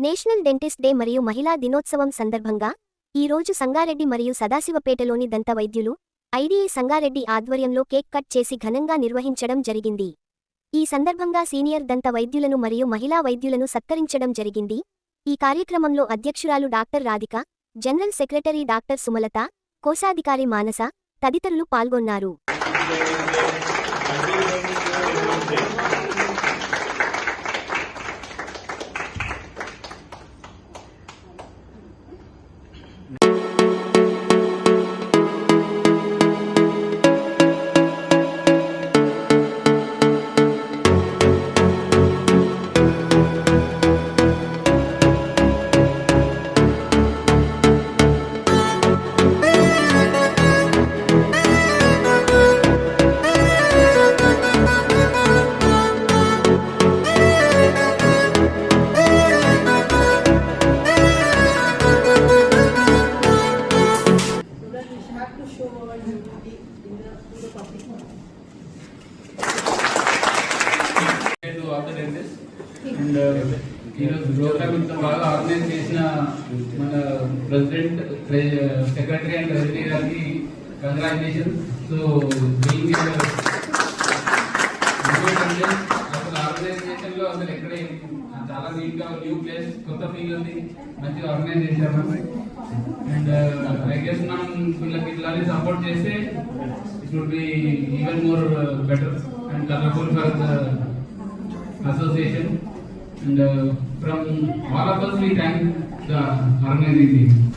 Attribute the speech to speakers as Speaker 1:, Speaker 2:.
Speaker 1: National dentist day మరియు మహిళా దినోత్సవం సందర్భంగా ఈ రోజు సంగారెడ్డి మరియు సదాశివపేటలోని దంత వైద్యులు ఐడీఏ సంగారెడ్డి ఆధ్వర్యంలో కేక్ కట్ చేసి ఘనంగా నిర్వహించడం జరిగింది. ఈ సందర్భంగా సీనియర్ దంత వైద్యులను మరియు మహిళా వైద్యులను సత్కరించడం జరిగింది. ఈ కార్యక్రమంలో అధ్యక్షురాలు doctor Radhika, general secretary doctor Sumalatha, కోశాధికారి మానస తదితరులు పాల్గొన్నారు.
Speaker 2: To show our unity in the public.
Speaker 3: To all the dentists and ఈరోజు ప్రోగ్రామ్ ఇంత బాగా ఆర్గనైజ్ చేసిన మన ప్రెసిడెంట్, సెక్రటరీ అండ్ ట్రెజరీ గారికి కంగ్రాచులేషన్. సో అసలు ఆర్గనైజేషన్ లో అసలు ఎక్కడ చాలా నీట్ గా న్యూ ప్లేస్, కొత్త ఫీల్ ఉంది, మంచిగా ఆర్గనైజ్ చేశారు. అండ్ ఐ గెస్ మనం వీళ్ళకి ఇట్లానే సపోర్ట్ చేస్తే it would be even more better and colourful for the association, and from all of us we thank the organizing team.